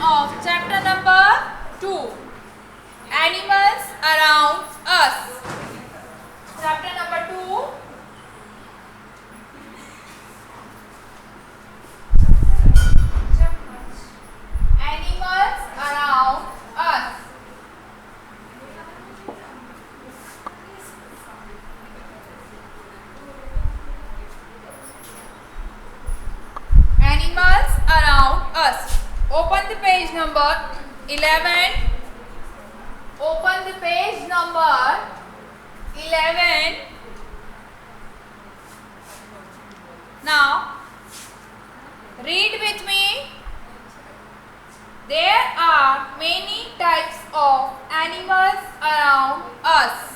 of chapter number 2, Animals Around Us. Chapter number 2. Animals around us. Animals around us. Open the page number 11. Open the page number 11. Now, read with me. There are many types of animals around us.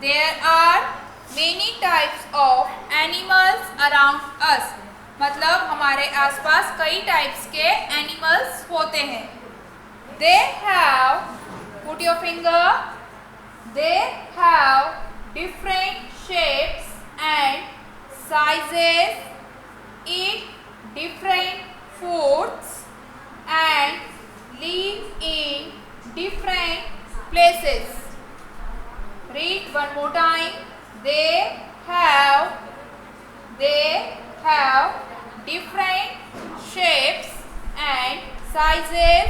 There are many types of animals around us. मतलब हमारे आसपास कई types के animals होते हैं. They have, put your finger, they have different shapes and sizes, eat different foods and live in different places. Read one more time. They have different shapes and sizes,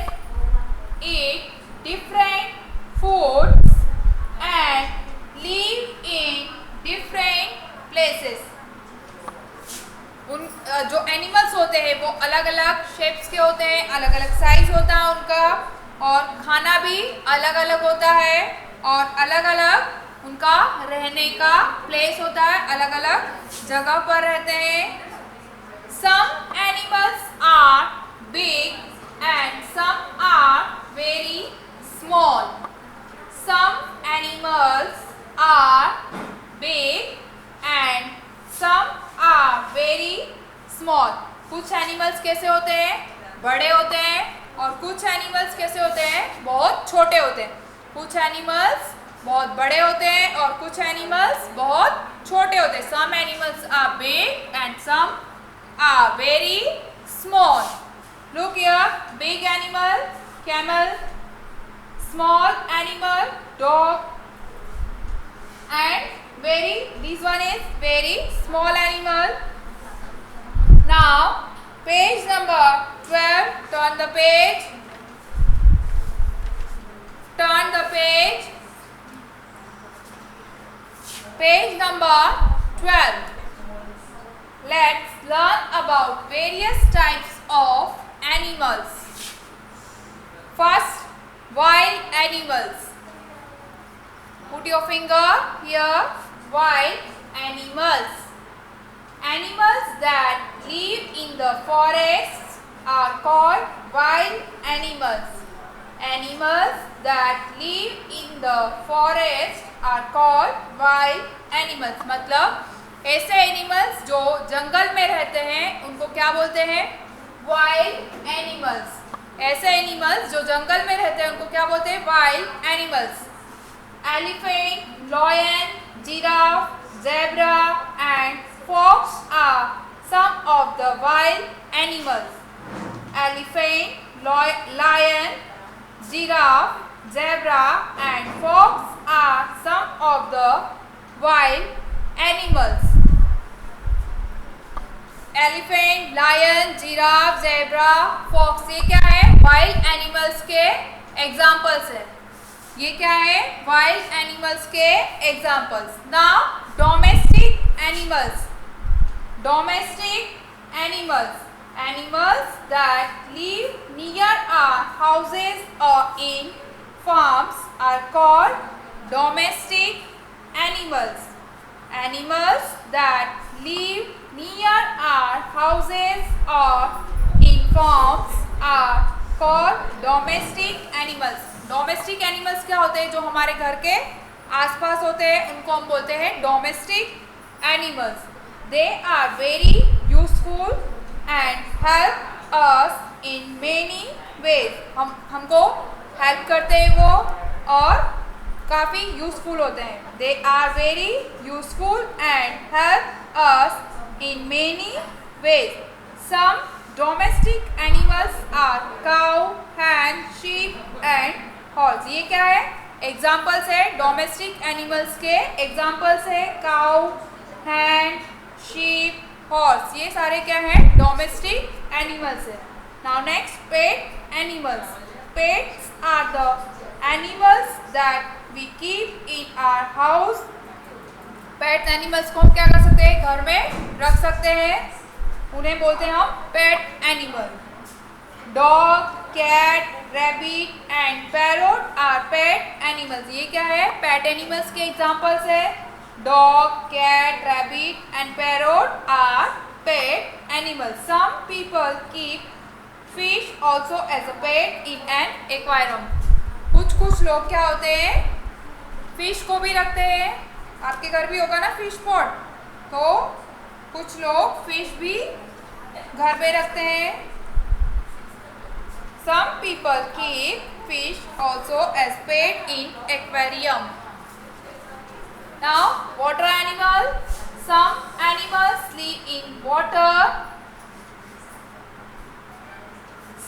eat different foods and live in different places. उन जो animals होते हैं वो अलग अलग shapes के होते हैं, अलग अलग साइज होता है उनका, और खाना भी अलग अलग होता है और अलग अलग उनका रहने का प्लेस होता है, अलग अलग जगह पर रहते हैं. Some animals are big and some are very small. Some animals are big and some are very small. कुछ एनिमल्स कैसे होते हैं? बड़े होते हैं. और कुछ एनिमल्स कैसे होते हैं? बहुत छोटे होते हैं. कुछ एनिमल्स बहुत बड़े होते हैं और कुछ एनिमल्स बहुत छोटे होते हैं. Some animals are big and some are very small. Look here, big animal, camel, small animal, dog, and this one is very small animal. Now, page number 12, turn the page. Turn the page. Page number 12. Let's learn about various types of animals. First, wild animals. Put your finger here. Wild animals. Animals that live in the forests are called wild animals. Animals that live in the forest are called wild animals. मतलब ऐसे animals जो जंगल में रहते हैं उनको क्या बोलते हैं? Wild animals. ऐसे एनिमल्स जो जंगल में रहते हैं उनको क्या बोलते हैं? Wild animals. Elephant, lion, giraffe, zebra and fox are some of the wild animals. Elephant, lion, giraffe, zebra and fox are some of the wild animals. Elephant, lion, giraffe, zebra, fox ये क्या है? Wild animals के examples है. ये क्या है? Wild animals के examples. Now domestic animals. Domestic animals. Animals that live near our houses or in farms are called domestic animals. Animals that live near our houses or in farms are called domestic animals. Domestic animals क्या होते हैं? जो हमारे घर के आसपास होते हैं उनको हम बोलते हैं domestic animals. They are very useful and help us in many ways. हमको हेल्प करते हैं वो और काफ़ी यूजफुल होते हैं. They are very useful and help us in many ways. Some domestic animals are cow, ये क्या है? एग्जाम्पल्स है डोमेस्टिक एनिमल्स के। एग्जाम्पल्स है काउ, हैंड, शीप, हॉर्स। ये सारे क्या है? डोमेस्टिक एनिमल्स है। Now next, pet animals. Pets are the animals that we keep in our house. Pet animals को हम क्या कर सकते हैं? घर में रख सकते हैं, उन्हें बोलते हैं हम pet animal. Dog, cat, rabbit and parrot are pet animals. ये क्या है? पेट एनिमल्स के एग्जांपल्स है। Dog, cat, rabbit and parrot are pet animals. Some people keep fish also as a pet in an aquarium. कुछ लोग क्या होते हैं? फिश को भी रखते हैं। आपके घर भी होगा ना फिश पॉट, तो कुछ लोग फिश भी घर पे रखते हैं। Some people keep fish also as pet in aquarium. Now, water animal. Some animals live in water.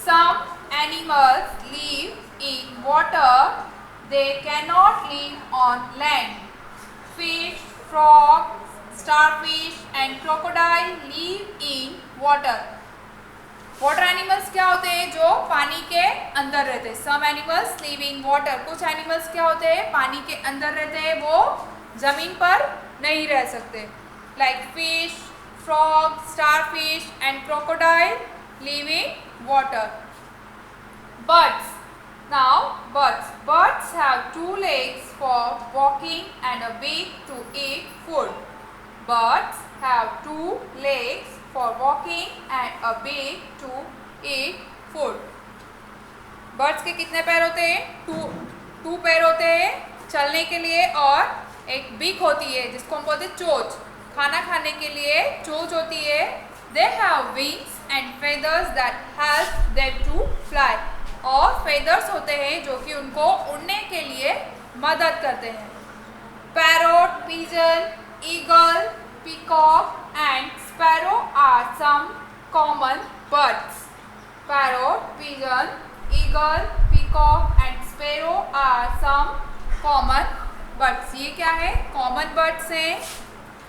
Some animals live in water. They cannot live on land. Fish, frog, starfish and crocodile live in water. Water animals क्या होते हैं? जो पानी के अंदर रहते हैं। Some animals live in water. कुछ एनिमल्स क्या होते हैं? पानी के अंदर रहते हैं, वो जमीन पर नहीं रह सकते। Like fish, frog, starfish and crocodile live in water. Birds. Now birds have two legs for walking and a beak to eat food. Birds have two legs for walking and a beak to eat food. Birds के कितने पैर होते हैं? To पैर होते हैं चलने के लिए, और एक बीक होती है जिसको हम बोलते हैं चोंच। खाना खाने के लिए चोंच होती है। They have wings and feathers that help them to fly. और फेदर्स होते हैं जो कि उनको उड़ने के लिए मदद करते हैं। Parrot, pigeon, eagle, peacock and sparrow are some common birds. Parrot, pigeon, eagle, peacock and sparrow are some common birds. ये क्या है? कॉमन बर्ड्स हैं।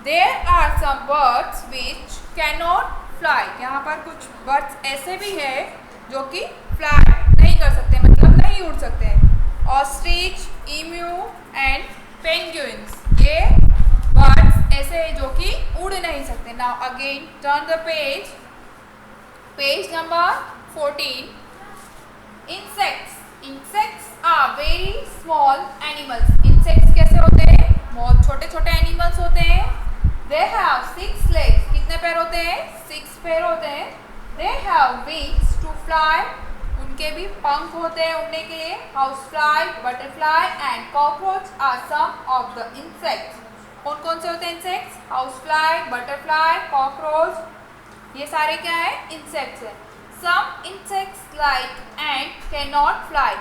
There are some birds which can not fly. यहाँ पर कुछ बर्ड्स ऐसे भी है जो कि फ्लाई नहीं कर सकते, मतलब नहीं उड़ सकते हैं। ऑस्ट्रिच, ईम्यू एंड पेंगुइन्स, ये बर्ड्स ऐसे हैं जो कि उड़ नहीं सकते। Now again turn the page, page number 14। Insects are very small animals. Insects कैसे होते हैं? बहुत छोटे छोटे एनिमल्स होते हैं। They have 6 legs। कितने पैर होते हैं? 6 पैर होते हैं। They have wings to fly. उनके भी पंख होते हैं उड़ने के लिए। House fly, butterfly and cockroach are some of the insects. कौन कौन से होते हैं insects? House fly, butterfly, cockroach, ये सारे क्या है? इंसेक्ट्स है। Some insects like ant can not fly.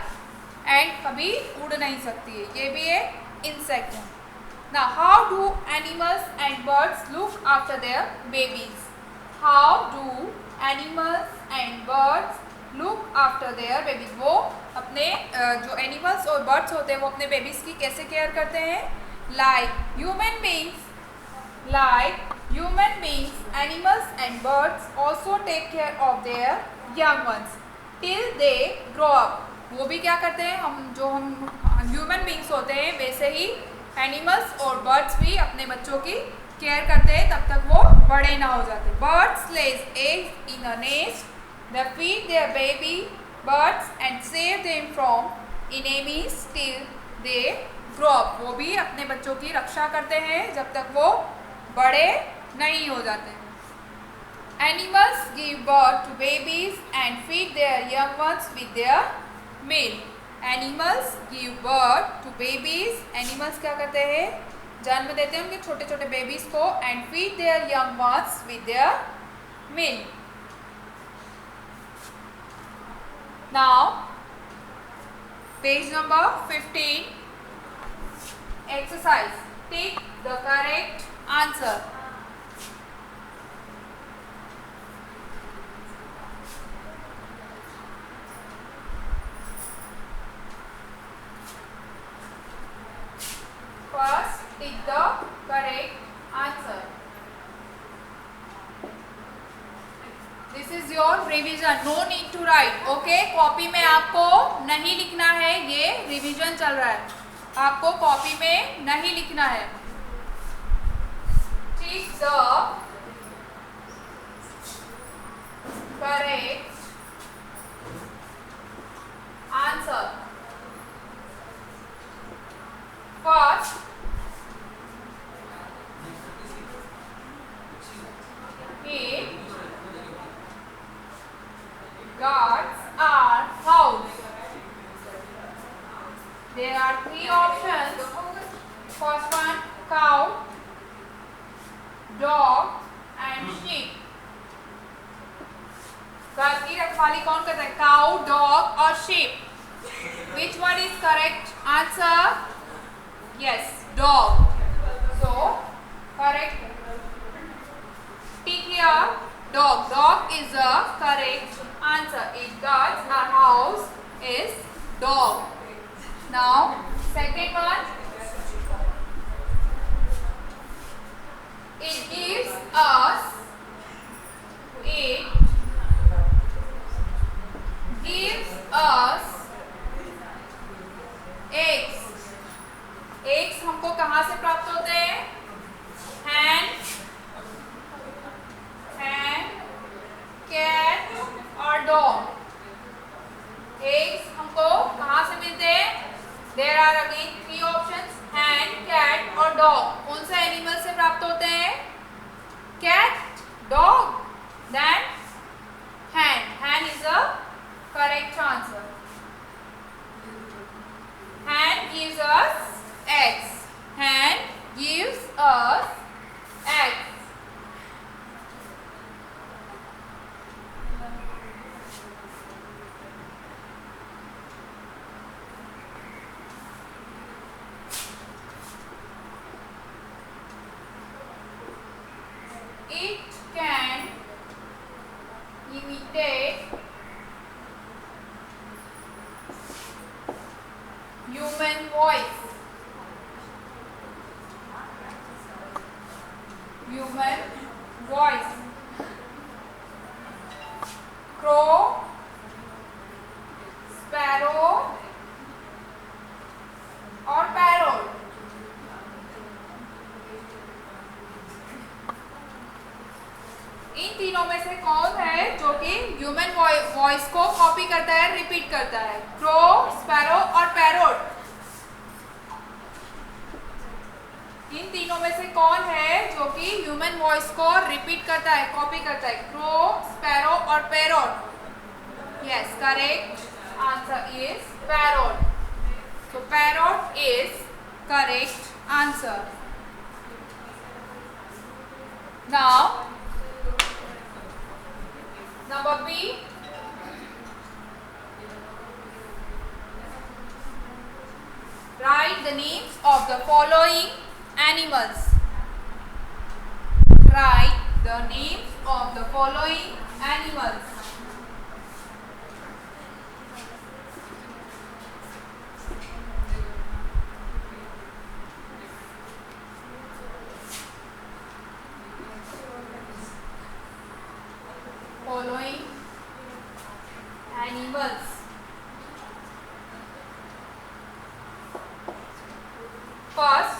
Ant कभी उड़ नहीं सकती है, ये भी एक इंसेक्ट है। Now how do animals and birds look after their babies? How do animals and birds look after their babies? वो अपने जो एनिमल्स और बर्ड्स होते हैं वो अपने बेबीज की कैसे केयर करते हैं? Like human beings animals and birds also take care of their young ones till they grow up. वो भी क्या करते हैं? हम ह्यूमन बींग्स होते हैं वैसे ही एनिमल्स और बर्ड्स भी अपने बच्चों की केयर करते हैं तब तक वो बड़े ना हो जाते। Birds Lay's eggs in a nest. They feed their baby birds and save them from enemies till they grow up. वो भी अपने बच्चों की रक्षा करते हैं जब तक वो बड़े नहीं हो जाते। Animals give birth to babies and feed their young ones with their milk. Animals give birth to babies. Animals क्या करते हैं? जन्म देते हैं उनके छोटे छोटे बेबीज को and feed their young ones with their milk. Now, page number 15, exercise. Take the correct answer. Revision, no need to write, okay. Copy में आपको नहीं लिखना है, ये रिवीजन चल रहा है, आपको कॉपी में नहीं लिखना है। Tick the correct answer. First, guards are house. There are three options. First one, cow, dog and sheep. घर की रखवाली कौन करता है? Cow, dog और sheep. Which one is correct answer? Yes, dog. So correct. Tick here. Dog. Dog is the correct answer. It guards our house is dog. Now second one. It gives us. It gives us eggs. Eggs हमको कहाँ से प्राप्त होते हैं? Hen, cat और dog. Eggs हमको कहाँ से मिलते हैं? There are again three options: hen, cat और dog. कौन सा एनिमल से प्राप्त होते हैं? Cat, dog, then hen. Hen is the correct answer. Hen gives us eggs. Hen gives us eggs. It can imitate human voice. Human voice. Crow, sparrow और parrot. इन तीनों में से कौन है जो कि ह्यूमन वॉइस को कॉपी करता है, रिपीट करता है? क्रो, स्पैरो और पैरोट। इन तीनों में से कौन है जो कि ह्यूमन वॉइस को रिपीट करता है, कॉपी करता है? क्रो, स्पैरो और parrot. Yes, correct answer is parrot. So parrot is correct answer. Now number B. Write the names of the following animals. Write the names of the following animals. Following animals. First,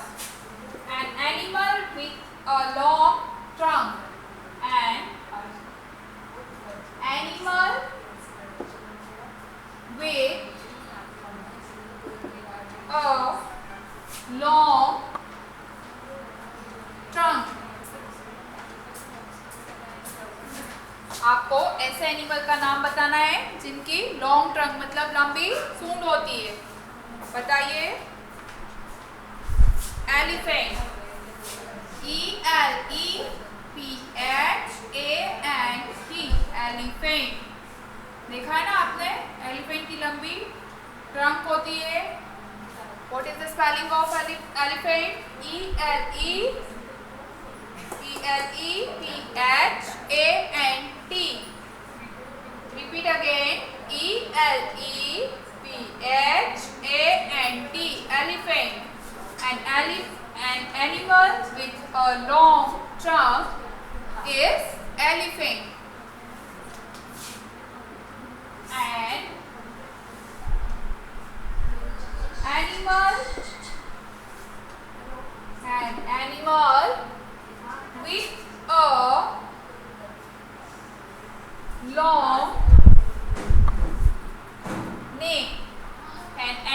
an animal with a long trunk. An animal with a long trunk. आपको ऐसे animal का नाम बताना है जिनकी long trunk मतलब लंबी सूंड होती है। बताइए। Elephant, ELEPHANT, elephant. देखा है ना आपने, एलिफेंट की लंबी ट्रंक होती है। What is the spelling of elephant? ELEPHANT. Repeat again. ELEPHANT. Elephant. An animal with a long trunk is elephant.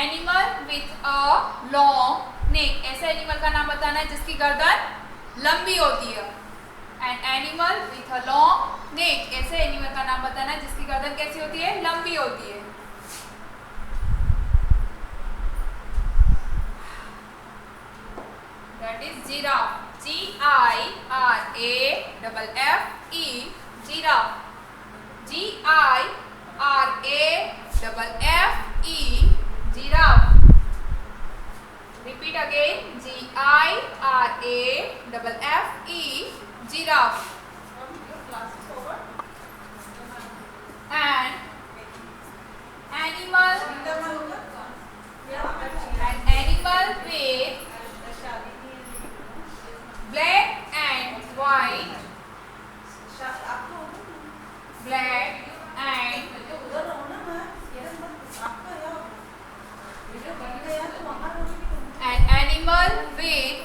Animal with a long neck, ऐसे एनिमल का नाम बताना है जिसकी गर्दन लंबी होती है। An animal with a long neck, ऐसे एनिमल का नाम बताना है जिसकी गर्दन कैसी होती है, लंबी होती है। That is giraffe, GIRAFFE, giraffe, GIRAFFE, giraffe. Repeat again, GIRAFFE, giraffe. And animal with black and white, an animal with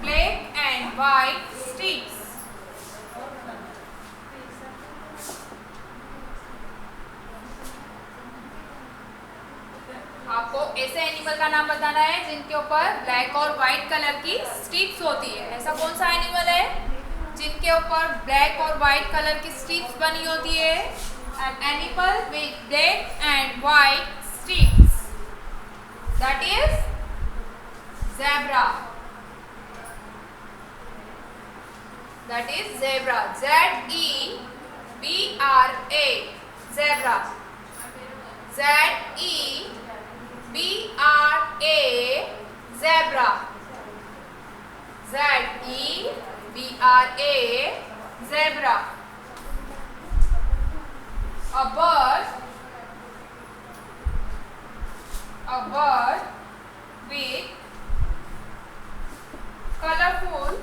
black and white streaks. आपको ऐसे एनिमल का नाम बताना है जिनके ऊपर ब्लैक और व्हाइट कलर की स्ट्रिप्स होती है। ऐसा कौन सा एनिमल है जिनके ऊपर ब्लैक और व्हाइट कलर की स्ट्रिप्स बनी होती है? An animal with black and white streaks, that is zebra. That is zebra, ZEBRA, zebra, ZEBRA, zebra, ZEBRA, zebra. A bird with colorful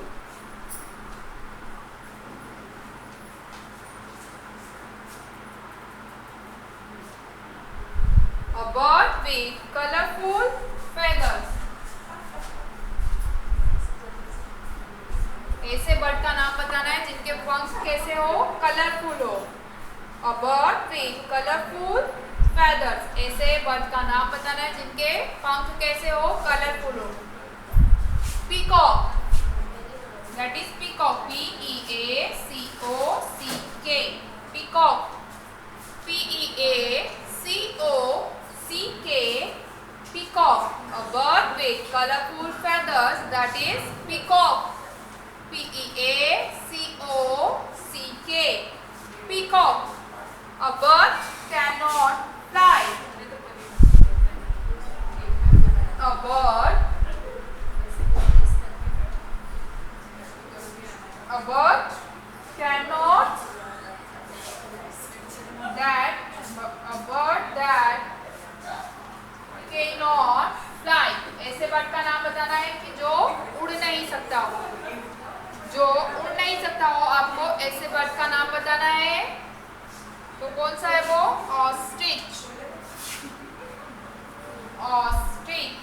feathers. ऐसे बर्ड का नाम बताना है जिनके पंख कैसे हो, कलरफुल हो। A bird with colorful feathers, ऐसे बर्ड का नाम बताना है जिनके पंख कैसे हो, कलरफुल हो। Peacock, that is peacock, PEACOCK, peacock, PEACOCK, peacock. A bird with colorful feathers, that is peacock, PEACOCK, peacock. A bird cannot fly. A bird cannot cannot fly. ऐसे बर्ड का नाम बताना है कि जो उड़ नहीं सकता हो, जो उड़ नहीं सकता हो। आपको ऐसे बर्ड का नाम बताना है, तो कौन सा है वो? Ostrich, ostrich.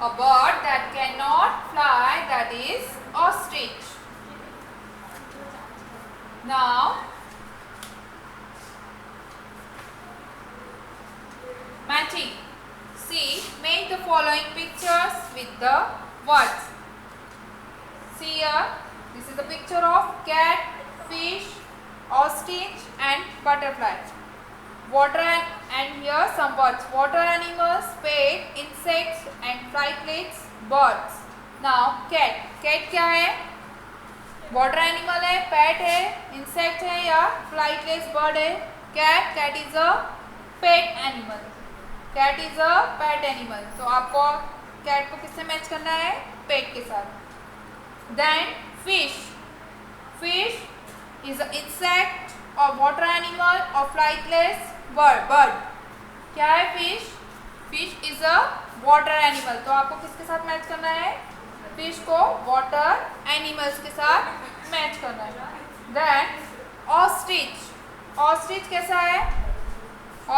A bird that cannot fly, that is ostrich. Now matching. See, make the following pictures with the words. See here, this is a picture of cat, fish, ostrich and butterfly. Water and here some birds. Water animals, pet, insects and flightless birds. Now cat. Cat क्या है? Water animal है, pet है, insect है या flightless bird है? Cat is a pet animal. Cat is a pet animal. तो आपको cat को किससे मैच करना है? Pet के साथ. Then fish. Fish is an insect or water animal or flightless bird. क्या है fish? Fish is a water animal. तो आपको किसके साथ मैच करना है? Fish को water animals के साथ मैच करना है. Then ostrich. Ostrich कैसा है?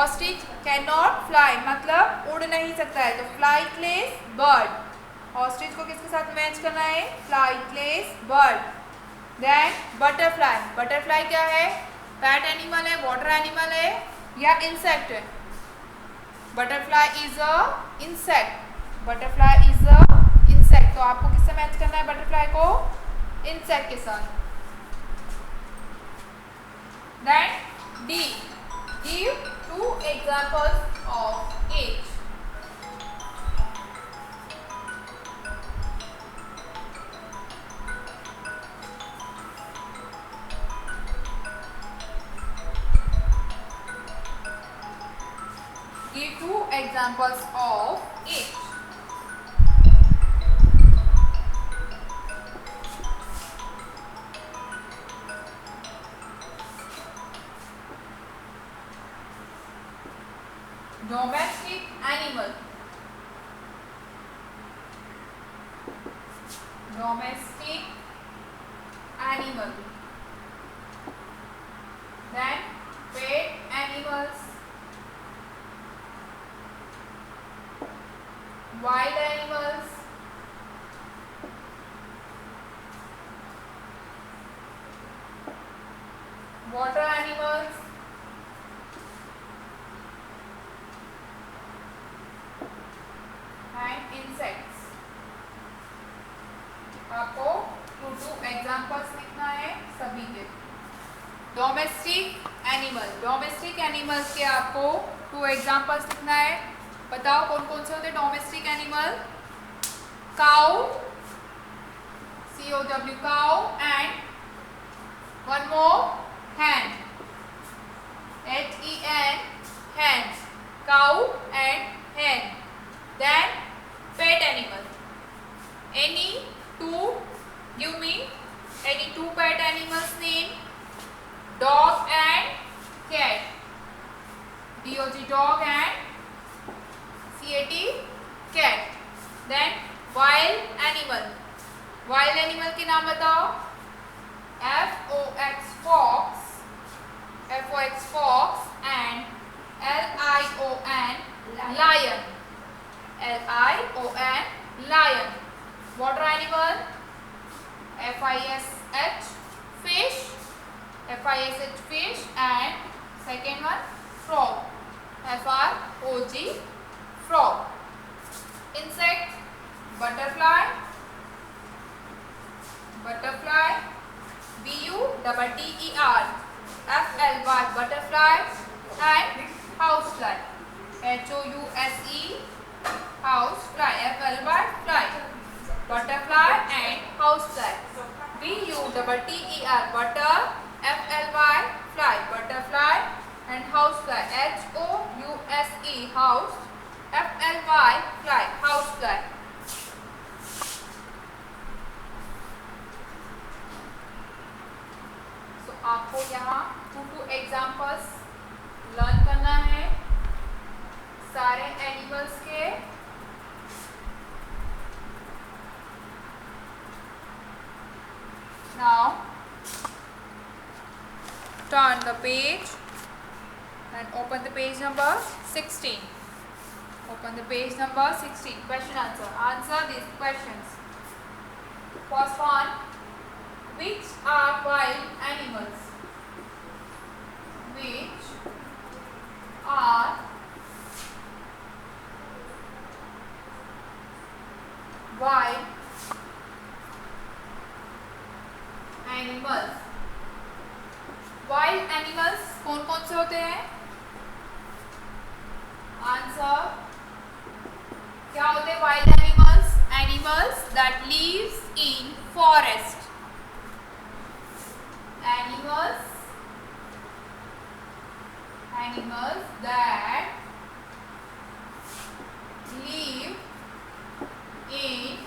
Ostrich cannot fly, मतलब उड़ नहीं सकता है, तो flightless bird. Ostrich को किसके साथ मैच करना है? Flightless bird. Then butterfly. Butterfly क्या है? Pet animal है, water animal है, या इंसेक्ट है? Butterfly is a insect, butterfly is a insect. तो आपको किससे मैच करना है बटरफ्लाई को? इंसेक्ट के साथ। Then D, give 2 examples of each. Give 2 examples of each. Domestic animal, domestic animal. Then pet animals, wild animals, water animals, and insects. आपको 2 examples लिखना है सभी के। डोमेस्टिक एनिमल, डोमेस्टिक एनिमल्स के आपको 2 एग्जाम्पल्स लिखना है। बताओ कौन कौन से होते हैं domestic animal? Cow, COW, cow, and one more hen, HEN, hen, cow and hen. Then pet animal, any 2, give me any 2 pet animals name. Dog and cat, DOG, dog, and CAT, cat. Then wild animal, wild animal के नाम बताओ। FOX, fox, FOX, fox, and LION, lion, LION, lion. Water animal, FISH, fish, FISH, fish, and second one frog, FROG, frog. Insect, butterfly, butterfly, BUTTER, FLY, butterfly, and housefly, HOUSE, housefly, FLY, fly, butterfly and housefly. BUTTER, butter, FLY, fly, butterfly and housefly, HOUSE, house, FLY, fly, housefly. So आपको यहाँ 2 examples learn करना है सारे animals के। Now turn the page and open the page number 16. Open the page number 16. Question answer. Answer these questions. First one, which are wild animals? Which are wild animals? Wild animals कौन कौन से होते हैं? Answer क्या होते हैं wild animals? Animals that lives in forest, animals that live in,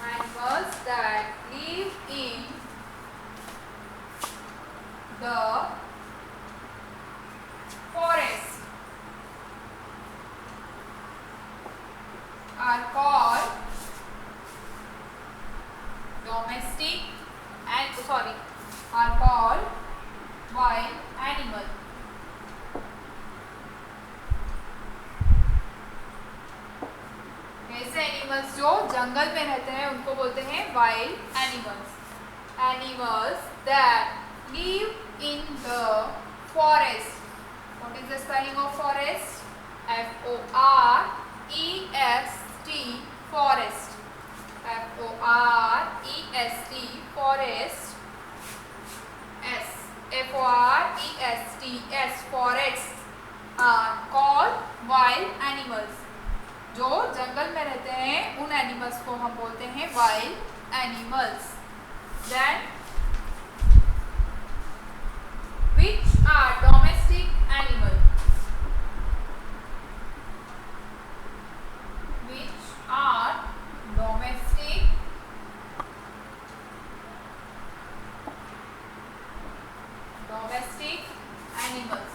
animals that live in the forest are called domestic and are called wild animal. ऐसे animals जो जंगल में रहते हैं उनको बोलते हैं wild animals. Animals that live in the forest What is the spelling of forest? F-O-R-E-S-T, forest. F-O-R-E-S-T, forest. S, F-O-R-E-S-T-S, forests are called wild animals. जो जंगल में रहते हैं उन एनिमल्स को हम बोलते हैं wild animals. Then which are domestic animals? Which are domestic animals?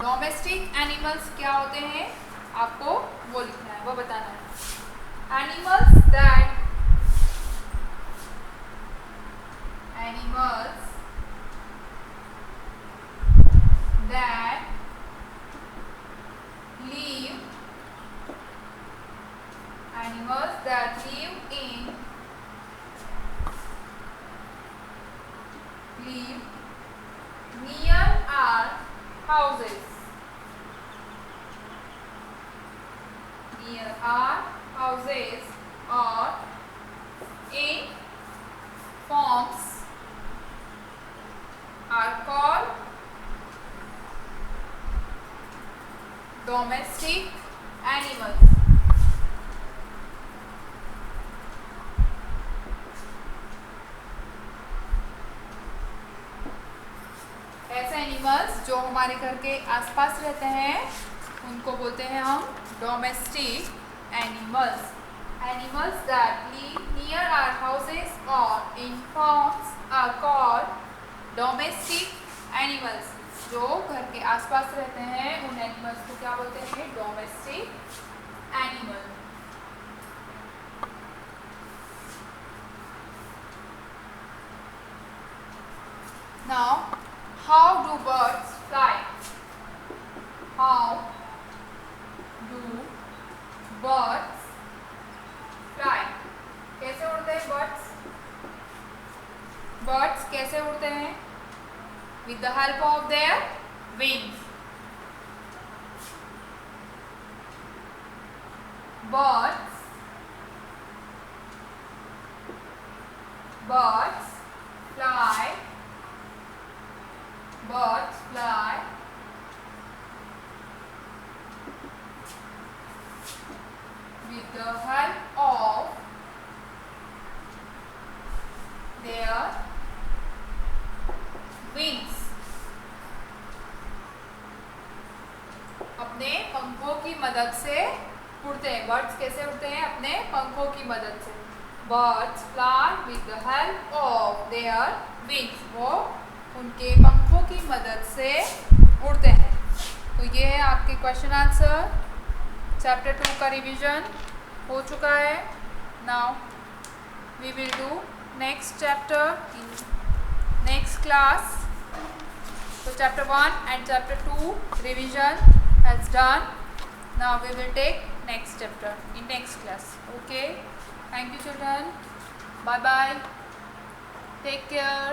Domestic animals क्या होते हैं आपको वो लिखना है, वो बताना है. Animals that live near our houses. Near our houses or in farms are called domestic animals. ऐसे एनिमल्स जो हमारे घर के आसपास रहते हैं उनको बोलते हैं हम domestic animals. Animals that live near our houses और in farms are called domestic animals. जो घर के आसपास रहते हैं उन एनिमल्स को क्या बोलते हैं? Domestic animal. Now, how do birds fly? How do birds fly? कैसे उड़ते हैं birds? Birds कैसे उड़ते हैं? With the help of their wings. Birds fly. Birds fly with the help of their wings. अपने पंखों की मदद से उड़ते हैं. बर्ड्स कैसे उड़ते हैं? अपने पंखों की मदद से. Birds fly with the help of their wings. वो उनके पंखों की मदद से उड़ते हैं. तो ये है आपके क्वेश्चन आंसर. चैप्टर 2 का रिवीजन हो चुका है. Now we will do next chapter in next class. तो chapter 1 and chapter 2 revision has done. Now we will take next chapter in next class. Okay, thank you children. Bye bye. Take care.